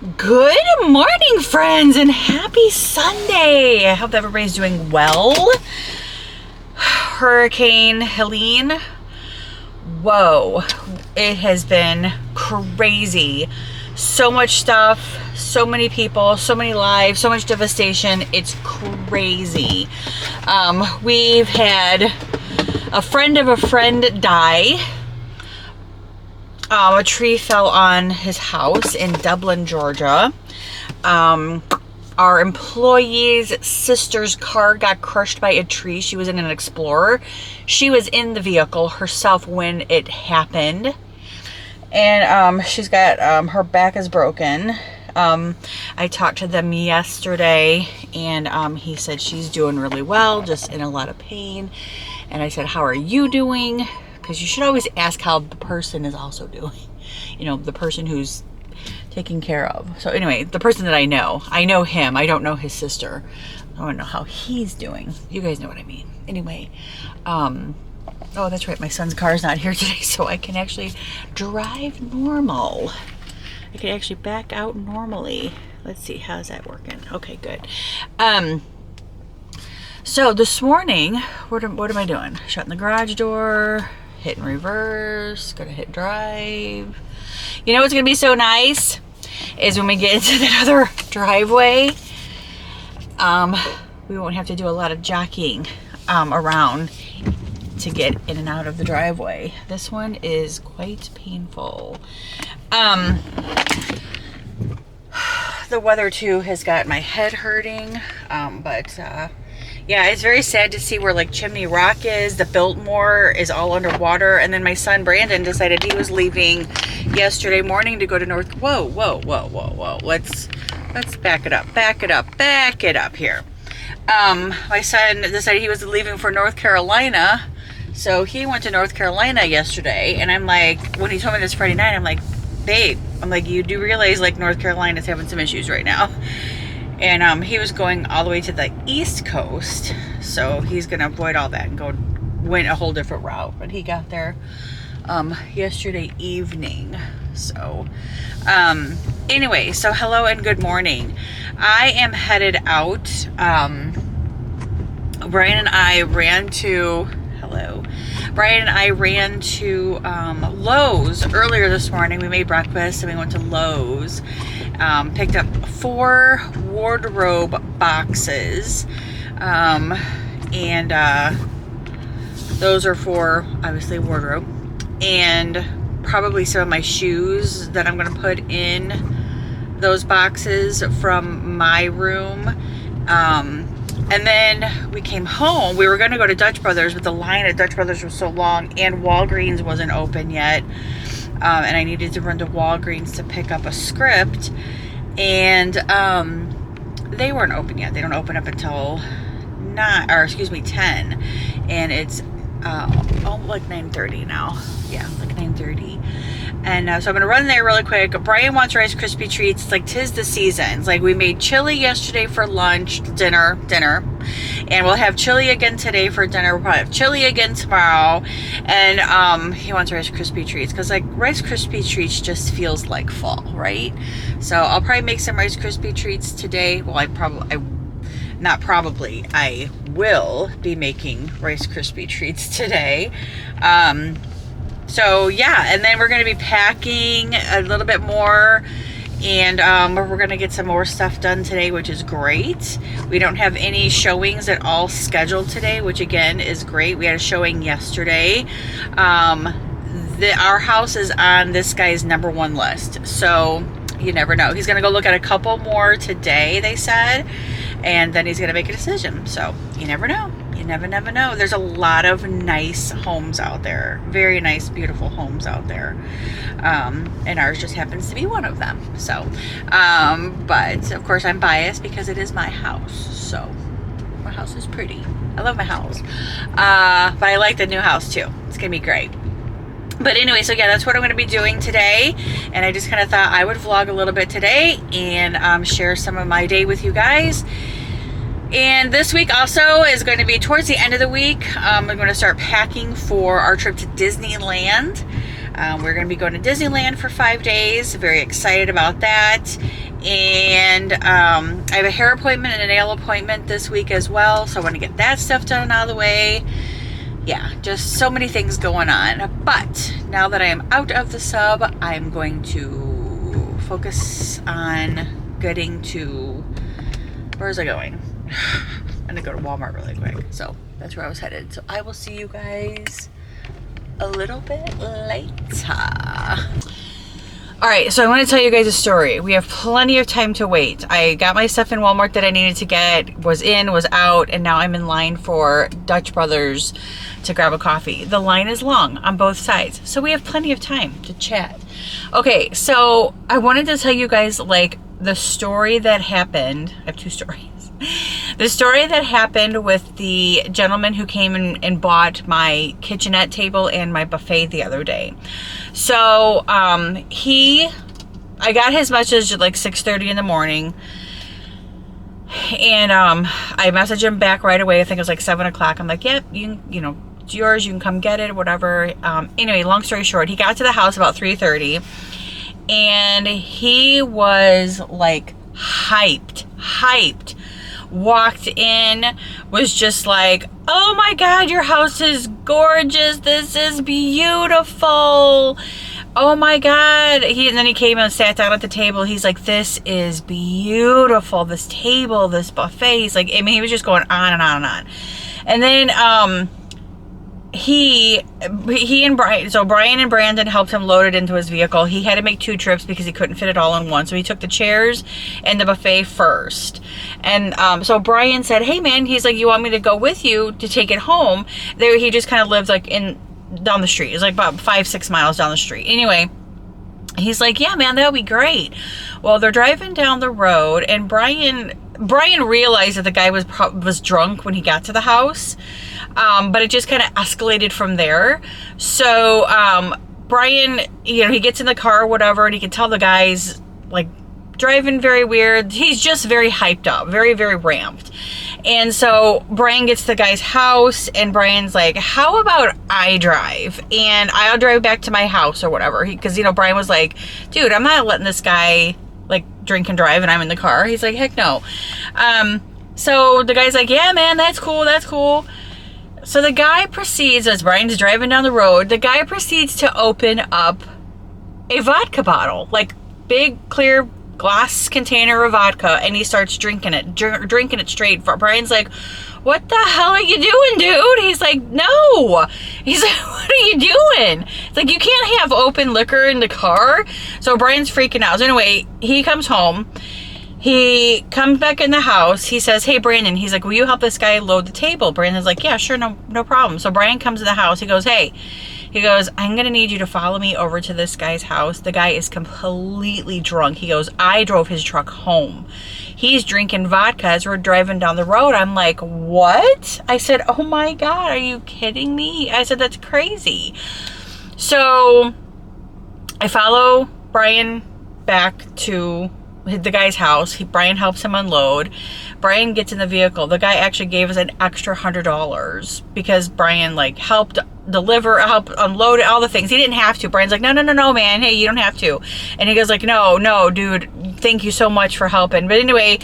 Good morning, friends, and happy Sunday. I hope everybody's doing well. Hurricane Helene. Whoa, it has been crazy. So much stuff, so many people, so many lives, so much devastation. It's crazy. We've had a friend of a friend die. A tree fell on his house in Dublin, Georgia. Our employee's sister's car got crushed by a tree. She was in an Explorer. She was in the vehicle herself when it happened. And she's got, her back is broken. I talked to them yesterday, and he said she's doing really well, just in a lot of pain. And I said, how are you doing? Because you should always ask how the person is also doing. You know, the person who's taken care of. So anyway, the person that I know him. I don't know his sister. I want to know how he's doing. You guys know what I mean. Anyway, oh, that's right. My son's car is not here today, so I can actually drive normal. I can actually back out normally. Let's see, how's that working? Okay, good. So this morning, what am I doing? Shutting the garage door, hitting reverse, gonna hit drive. You know what's gonna be so nice is when we get into that other driveway, we won't have to do a lot of jockeying around to get in and out of the driveway. This one is quite painful. The weather too has got my head hurting, but yeah, it's very sad to see where like Chimney Rock is. The Biltmore is all underwater. And then my son Brandon decided he was leaving yesterday morning to go to North. Whoa. Let's back it up here. My son decided he was leaving for North Carolina. So he went to North Carolina yesterday. And I'm like, when he told me this Friday night, I'm like, babe, you do realize like North Carolina's having some issues right now. And he was going all the way to the East Coast, so he's gonna avoid all that and went a whole different route. But he got there yesterday evening. So anyway, so hello and good morning. I am headed out. Brian and I ran to Lowe's earlier this morning. We made breakfast and we went to Lowe's. Picked up 4 wardrobe boxes, and those are for obviously wardrobe, and probably some of my shoes that I'm going to put in those boxes from my room. And then we came home. We were going to go to Dutch Brothers, but the line at Dutch Brothers was so long, and Walgreens wasn't open yet. And I needed to run to Walgreens to pick up a script, and they weren't open yet. They don't open up until 10, and it's like 9:30 now. Yeah, like 9:30. And so I'm gonna run there really quick. Brian wants Rice Krispie treats. It's like 'tis the season. It's like we made chili yesterday for lunch, dinner, and we'll have chili again today for dinner. We'll probably have chili again tomorrow. And he wants Rice Krispie treats because like Rice Krispie treats just feels like fall, right? So I'll probably make some Rice Krispie treats today. Well, I will be making Rice Krispie treats today. So yeah, and then we're going to be packing a little bit more, and we're going to get some more stuff done today, which is great. We don't have any showings at all scheduled today, which again is great. We had a showing yesterday. Our house is on this guy's #1 list, so you never know. He's going to go look at a couple more today, they said, and then he's going to make a decision. So you never know. You never know. There's a lot of nice homes out there. Very nice, beautiful homes out there. And ours just happens to be one of them. So, but of course I'm biased because it is my house. So my house is pretty. I love my house. But I like the new house too. It's going to be great. But anyway, so yeah, that's what I'm going to be doing today. And I just kind of thought I would vlog a little bit today and share some of my day with you guys. And this week also is going to be towards the end of the week. I'm going to start packing for our trip to Disneyland. We're going to be going to Disneyland for 5 days. Very excited about that. And I have a hair appointment and a nail appointment this week as well, so I want to get that stuff done out of the way. Yeah, just so many things going on. But now that I am out of the sub, I'm going to focus on getting to, where's I going? I'm gonna go to Walmart really quick. So that's where I was headed. So I will see you guys a little bit later. All right, so I want to tell you guys a story. We have plenty of time to wait. I got my stuff in Walmart that I needed to get, was in, was out, and now I'm in line for Dutch Brothers to grab a coffee. The line is long on both sides, so we have plenty of time to chat. Okay, so I wanted to tell you guys like the story that happened. I have two stories. The story that happened with the gentleman who came and bought my kitchenette table and my buffet the other day. So I got his message at like 6:30 in the morning, and I messaged him back right away. I think it was like 7 o'clock. I'm like, yep, you know, it's yours. You can come get it, whatever. Anyway, long story short, he got to the house about 3:30, and he was like hyped. Walked in, was just like, oh my God, your house is gorgeous. This is beautiful. Oh my God. And then he came and sat down at the table. He's like, this is beautiful. This table, this buffet. He's like, I mean, he was just going on and on and on. And then, he and Brian, so Brian and Brandon helped him load it into his vehicle. He had to make 2 trips because he couldn't fit it all in one. So he took the chairs and the buffet first. And so Brian said, hey man, he's like, you want me to go with you to take it home? There, he just kind of lived like down the street. It's like about 5-6 miles down the street. Anyway, he's like, yeah man, that would be great. Well, they're driving down the road, and Brian realized that the guy was drunk when he got to the house. But it just kind of escalated from there. So, Brian, you know, he gets in the car or whatever, and he can tell the guy's like driving very weird. He's just very hyped up, very, very ramped. And so Brian gets to the guy's house, and Brian's like, how about I drive? And I'll drive back to my house or whatever. Because, you know, Brian was like, dude, I'm not letting this guy like drink and drive and I'm in the car. He's like, heck no. So the guy's like, yeah, man, that's cool. That's cool. So the guy proceeds, as Brian's driving down the road, the guy proceeds to open up a vodka bottle, like big clear glass container of vodka, and he starts drinking it straight. Brian's like, what the hell are you doing, dude? He's like, no. He's like, what are you doing? It's like, you can't have open liquor in the car. So Brian's freaking out. So anyway, he comes home. He comes back in the house. He says, hey, Brandon, he's like, will you help this guy load the table? Brandon's like, yeah, sure, no problem. So Brian comes to the house. He goes, hey, I'm going to need you to follow me over to this guy's house. The guy is completely drunk. He goes, I drove his truck home. He's drinking vodka as we're driving down the road. I'm like, what? I said, oh my God, are you kidding me? I said, that's crazy. So I follow Brian back to the guy's house. Brian helps him unload. Brian gets in the vehicle. The guy actually gave us an extra $100 because Brian like helped deliver, help unload all the things. He didn't have to. Brian's like, no, man. Hey, you don't have to. And he goes like, no, dude, thank you so much for helping. But anyway,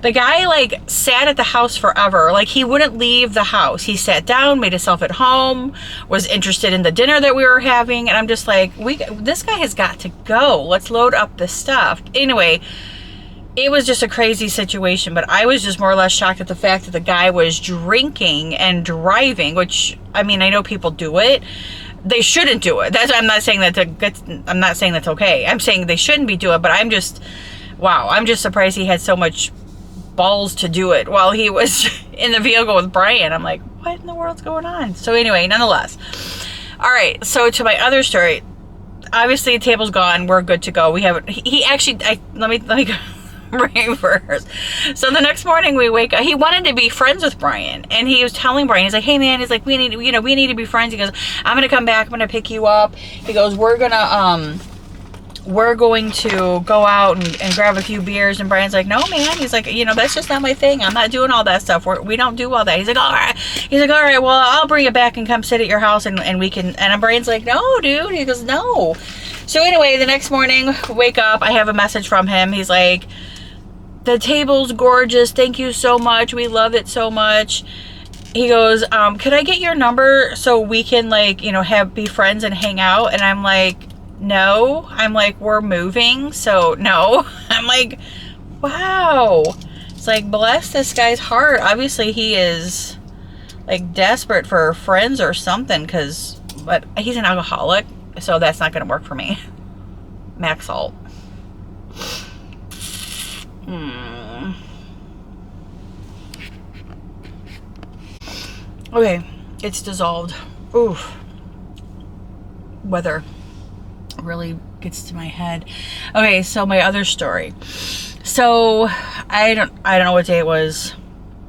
the guy like sat at the house forever. Like he wouldn't leave the house. He sat down, made himself at home, was interested in the dinner that we were having. And I'm just like, this guy has got to go. Let's load up this stuff. Anyway, it was just a crazy situation, but I was just more or less shocked at the fact that the guy was drinking and driving, which, I mean, I know people do it. They shouldn't do it. I'm not saying that's okay. I'm saying they shouldn't be doing it, but I'm just surprised he had so much balls to do it while he was in the vehicle with Brian. I'm like, what in the world's going on? So anyway, nonetheless. All right, so to my other story. Obviously, the table's gone. We're good to go. Let me go. Brian first. So the next morning we wake up. He wanted to be friends with Brian, and he was telling Brian, he's like, hey man, he's like, we need to be friends. He goes, I'm gonna come back, I'm gonna pick you up. He goes, we're going to go out and grab a few beers. And Brian's like, no man, he's like, that's just not my thing. I'm not doing all that stuff. We don't do all that. He's like, all right. He's like, all right, well, I'll bring it back and come sit at your house and we can. And Brian's like, no dude. He goes, no. So anyway, the next morning, wake up, I have a message from him. He's like, the table's gorgeous. Thank you so much. We love it so much. He goes, could I get your number so we can, like, you know, be friends and hang out? And I'm like, no. I'm like, we're moving, so no. I'm like, wow. It's like, bless this guy's heart. Obviously, he is, like, desperate for friends or something, but he's an alcoholic, so that's not going to work for me. Max salt. Okay, it's dissolved. Oof. Weather really gets to my head. Okay, so my other story. So I don't know what day it was.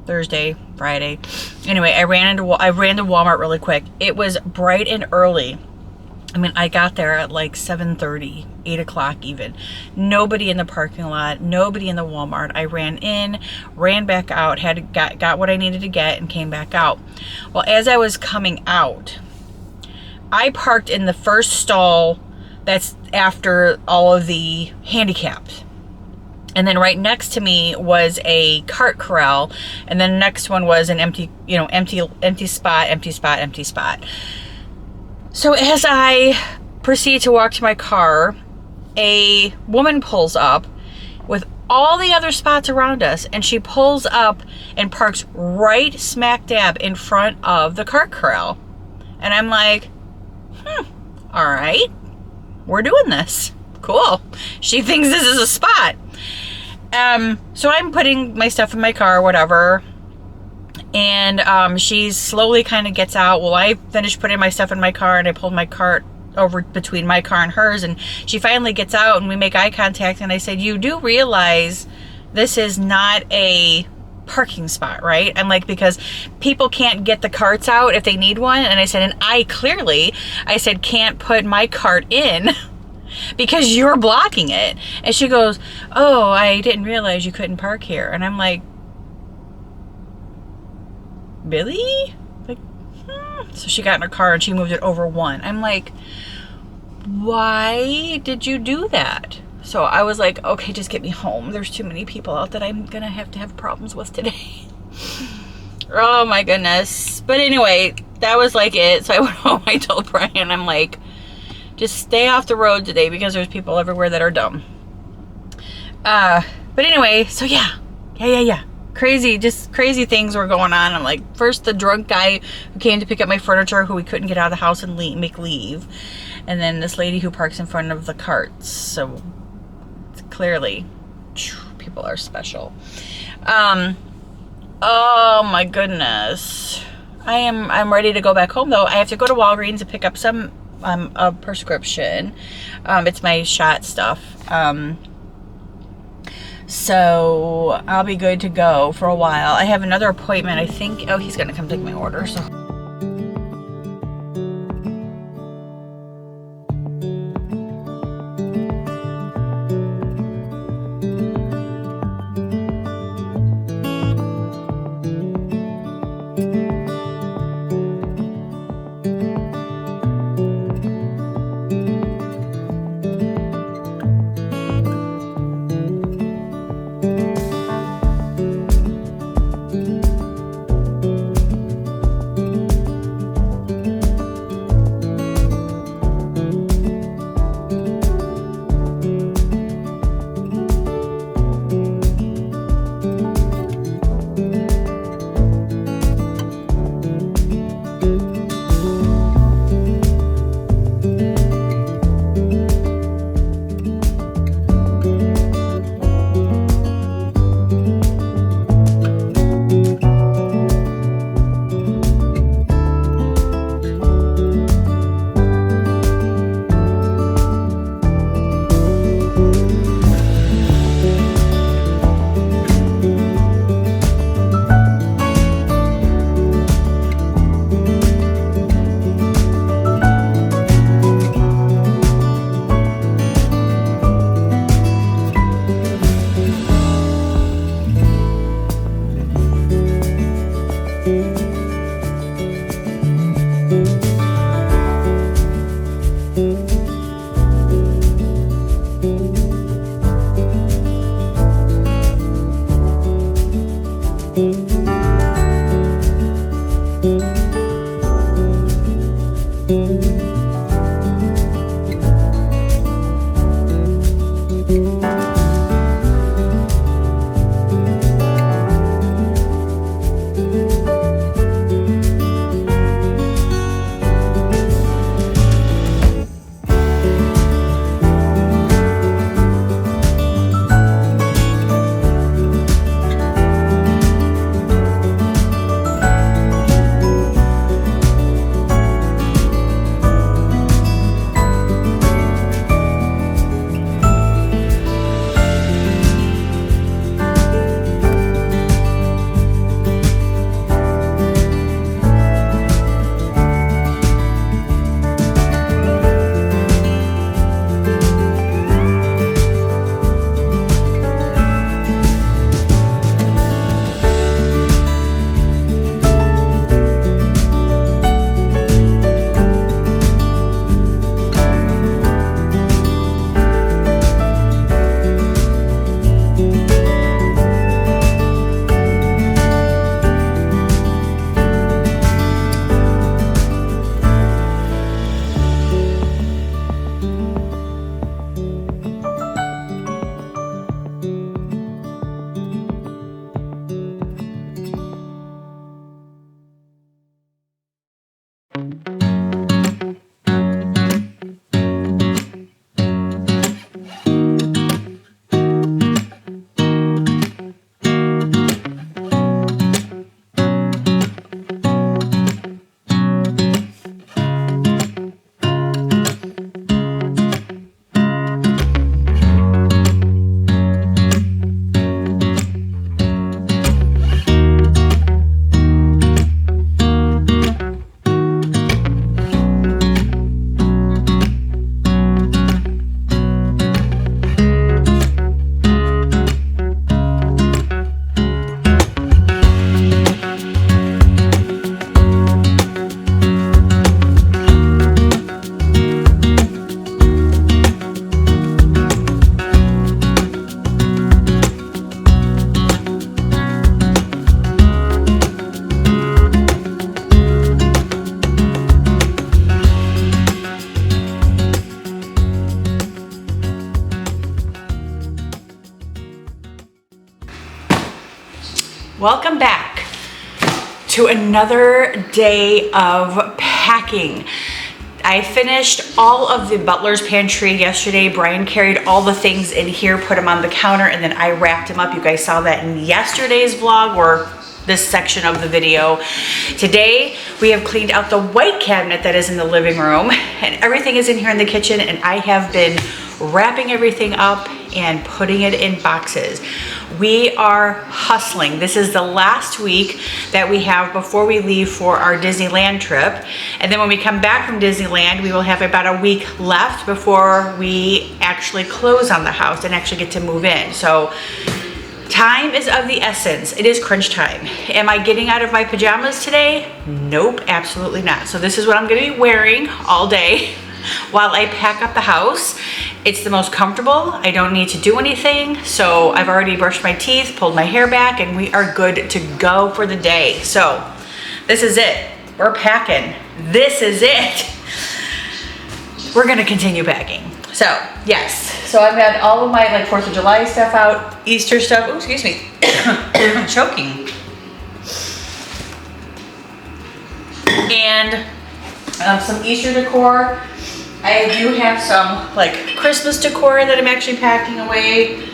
Thursday, Friday. Anyway, I ran to Walmart really quick. It was bright and early. I mean, I got there at like 7:30, 8 o'clock even. Nobody in the parking lot, nobody in the Walmart. I ran in, ran back out, got what I needed to get, and came back out. Well, as I was coming out, I parked in the first stall that's after all of the handicaps. And then right next to me was a cart corral, and then the next one was an empty spot. So as I proceed to walk to my car, a woman pulls up with all the other spots around us, and she pulls up and parks right smack dab in front of the cart corral. And I'm like, all right, we're doing this. Cool. She thinks this is a spot. So I'm putting my stuff in my car, whatever. And she slowly kind of gets out. Well, I finished putting my stuff in my car, and I pulled my cart over between my car and hers, and she finally gets out, and we make eye contact, and I said, you do realize this is not a parking spot, right? I'm like, because people can't get the carts out if they need one. And I said, and I said, can't put my cart in because you're blocking it. And she goes, oh, I didn't realize you couldn't park here. And I'm like, really? Like, So she got in her car and she moved it over one. I'm like, why did you do that? So I was like, okay, just get me home. There's too many people out that I'm gonna have to have problems with today. Oh my goodness. But anyway, that was like it. So I went home, I told Brian, I'm like, just stay off the road today because there's people everywhere that are dumb. But anyway, so yeah. Just crazy things were going on. I'm like, first the drunk guy who came to pick up my furniture who we couldn't get out of the house and make leave. And then this lady who parks in front of the carts. So clearly, people are special. Oh my goodness. I'm ready to go back home though. I have to go to Walgreens to pick up some a prescription. It's my shot stuff. So I'll be good to go for a while. I have another appointment, I think. Oh, he's gonna come take my order, so. Welcome back to another day of packing. I finished all of the butler's pantry yesterday. Brian carried all the things in here, put them on the counter, and then I wrapped them up. You guys saw that in yesterday's vlog or this section of the video. Today, we have cleaned out the white cabinet that is in the living room, and everything is in here in the kitchen, and I have been wrapping everything up and putting it in boxes. We are hustling. This is the last week that we have before we leave for our Disneyland trip. And then when we come back from Disneyland, we will have about a week left before we actually close on the house and actually get to move in. So time is of the essence. It is crunch time. Am I getting out of my pajamas today? Nope, absolutely not. So this is what I'm gonna be wearing all day while I pack up the house. It's the most comfortable. I don't need to do anything. So I've already brushed my teeth, pulled my hair back, and we are good to go for the day. So this is it. We're packing. This is it. We're gonna continue packing. So yes, so I've got all of my like 4th of July stuff out, Easter stuff. Oh, excuse me, I'm choking. And some Easter decor. I do have some like Christmas decor that I'm actually packing away.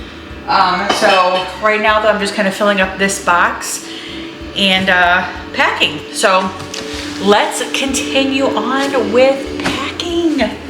So right now though, I'm just kind of filling up this box and packing. So let's continue on with packing.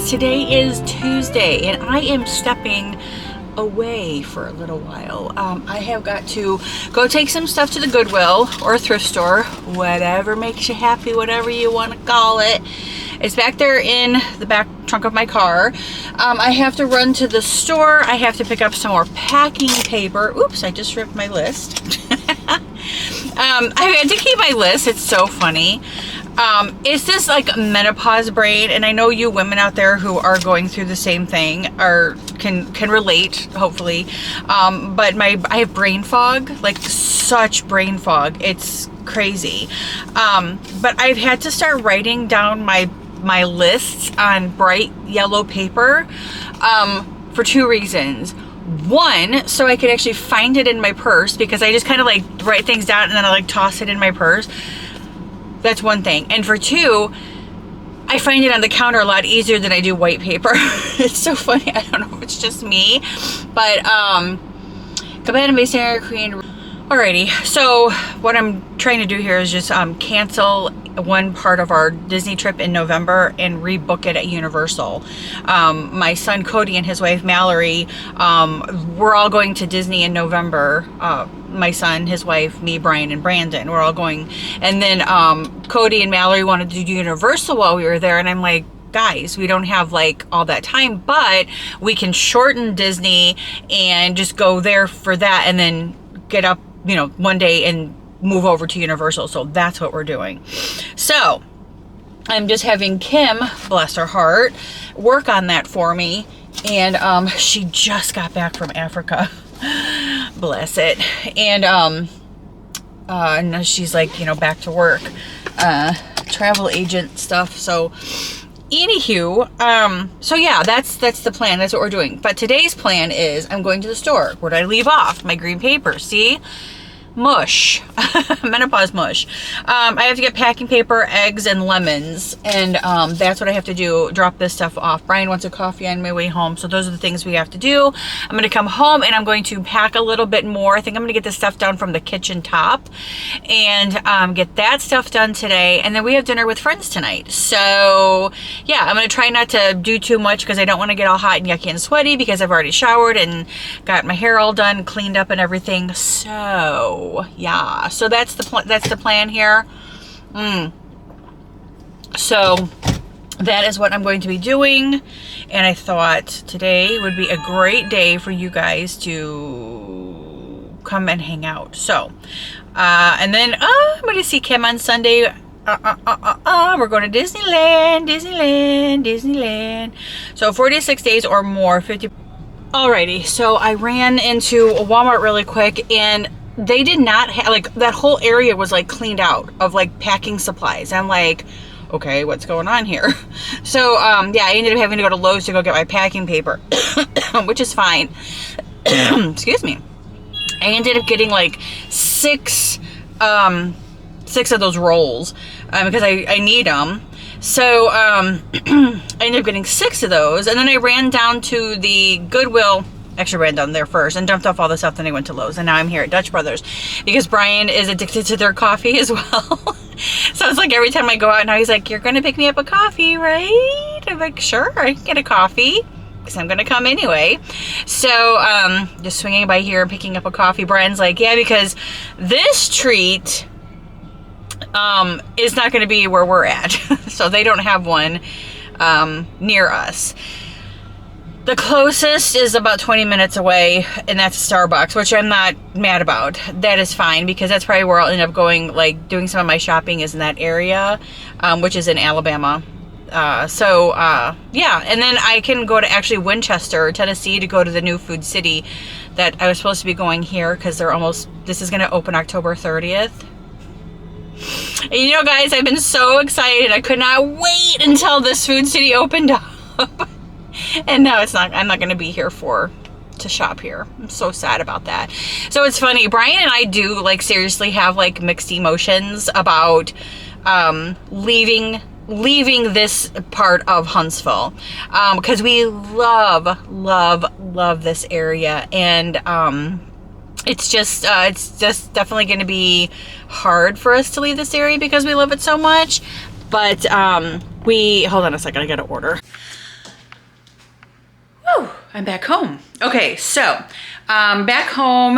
guys, today is Tuesday and I am stepping away for a little while. I have got to go take some stuff to the Goodwill or a thrift store, whatever makes you happy, whatever you want to call it. It's back there in the back trunk of my car. I have to run to the store. I have to pick up some more packing paper. Oops, I just ripped my list. I had to keep my list. It's so funny. It's this like menopause brain, and I know you women out there who are going through the same thing can relate, hopefully. But I have brain fog, like such brain fog. It's crazy. But I've had to start writing down my lists on bright yellow paper for two reasons. One, so I could actually find it in my purse, because I just kind of like write things down and then I like toss it in my purse. That's one thing. And for two, I find it on the counter a lot easier than I do white paper. It's so funny. I don't know if it's just me, but Cabana Masonry Queen. Alrighty, so what I'm trying to do here is just cancel one part of our Disney trip in November and rebook it at Universal. My son Cody and his wife Mallory, we're all going to Disney in November. My son, his wife, me, Brian, and Brandon, we're all going. And then Cody and Mallory wanted to do Universal while we were there, and I'm like, guys, we don't have like all that time, but we can shorten Disney and just go there for that and then get up, you know, one day and move over to Universal. So that's what we're doing. So I'm just having Kim, bless her heart, work on that for me. And she just got back from Africa. Bless it. And now she's like, you know, back to work. Travel agent stuff. So anywho, so yeah, that's the plan. That's what we're doing. But today's plan is I'm going to the store. Where did I leave off? My green paper. See? Mush. Menopause mush. I have to get packing paper, eggs, and lemons, and that's what I have to do. Drop this stuff off. Brian wants a coffee on my way home, so those are the things we have to do. I'm going to come home and I'm going to pack a little bit more. I think I'm going to get this stuff down from the kitchen top and get that stuff done today, and then we have dinner with friends tonight. So yeah, I'm going to try not to do too much because I don't want to get all hot and yucky and sweaty, because I've already showered and got my hair all done, cleaned up and everything. So yeah, so that's the plan here. So that is what I'm going to be doing, and I thought today would be a great day for you guys to come and hang out. So and then I'm going to see Kim on Sunday. We're going to Disneyland. So 46 days or more, 50. Alrighty, so I ran into a Walmart really quick, and they did not have, like, that whole area was like cleaned out of like packing supplies. I'm like, okay, what's going on here? So yeah, I ended up having to go to Lowe's to go get my packing paper, which is fine. Excuse me. I ended up getting like six of those rolls because I need them. So I ended up getting 6 of those, and then I ran down to the Goodwill. Actually ran down there first and dumped off all the stuff. Then I went to Lowe's, and now I'm here at Dutch Brothers because Brian is addicted to their coffee as well. So it's like every time I go out now, he's like, you're gonna pick me up a coffee, right? I'm like, sure, I can get a coffee because I'm gonna come anyway. So just swinging by here and picking up a coffee. Brian's like, yeah, because this treat is not gonna be where we're at. So they don't have one near us. The closest is about 20 minutes away, and that's a Starbucks, which I'm not mad about. That is fine, because that's probably where I'll end up going, like doing some of my shopping is in that area, which is in Alabama. Yeah, and then I can go to actually Winchester, Tennessee, to go to the new Food City that I was supposed to be going here, because this is going to open October 30th. And you know, guys, I've been so excited. I could not wait until this Food City opened up. And now I'm not going to be here to shop here. I'm so sad about that. So it's funny, Brian and I do like seriously have like mixed emotions about leaving this part of Huntsville, because we love this area, and it's just definitely going to be hard for us to leave this area because we love it so much. But hold on a second, I gotta order. I'm back home. Okay, so back home,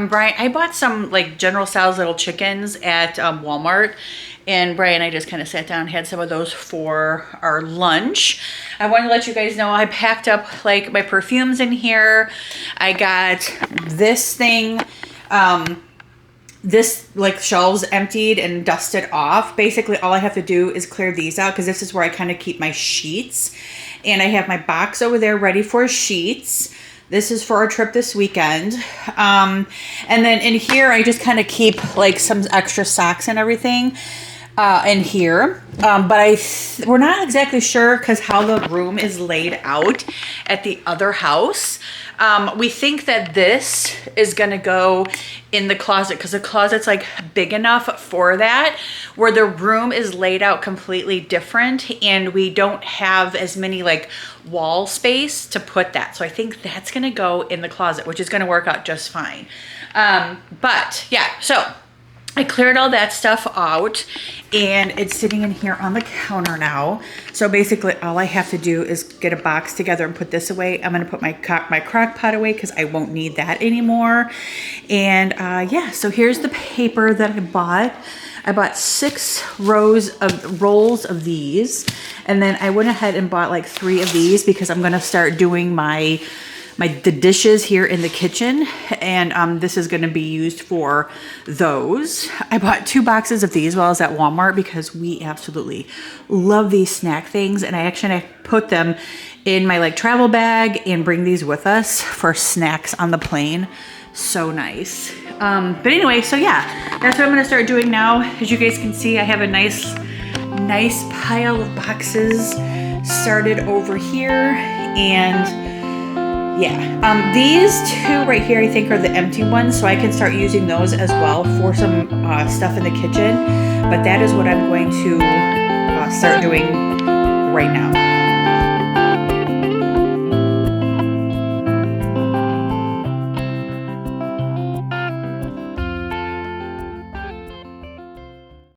Brian, I bought some like General Tso's little chickens at Walmart, and Brian and I just kind of sat down and had some of those for our lunch. I want to let you guys know I packed up like my perfumes in here. I got this thing, this like shelves emptied and dusted off. Basically all I have to do is clear these out because this is where I kind of keep my sheets. And I have my box over there ready for sheets. This is for our trip this weekend. And then in here, I just kind of keep like some extra socks and everything in here. But we're not exactly sure because how the room is laid out at the other house. We think that this is gonna go in the closet because the closet's like big enough for that, where the room is laid out completely different and we don't have as many like wall space to put that. So I think that's gonna go in the closet, which is gonna work out just fine. But yeah, so I cleared all that stuff out and it's sitting in here on the counter now. So basically all I have to do is get a box together and put this away. I'm gonna put my crock pot away because I won't need that anymore. And yeah, so here's the paper that I bought. I bought 6 rolls of these. And then I went ahead and bought like 3 of these because I'm gonna start doing the dishes here in the kitchen, and this is going to be used for those. I bought 2 boxes of these while I was at Walmart because we absolutely love these snack things, and I put them in my like travel bag and bring these with us for snacks on the plane. So nice. But anyway, so yeah, that's what I'm going to start doing now. As you guys can see, I have a nice pile of boxes started over here, and yeah, these 2 right here I think are the empty ones, so I can start using those as well for some stuff in the kitchen. But that is what I'm going to start doing right now.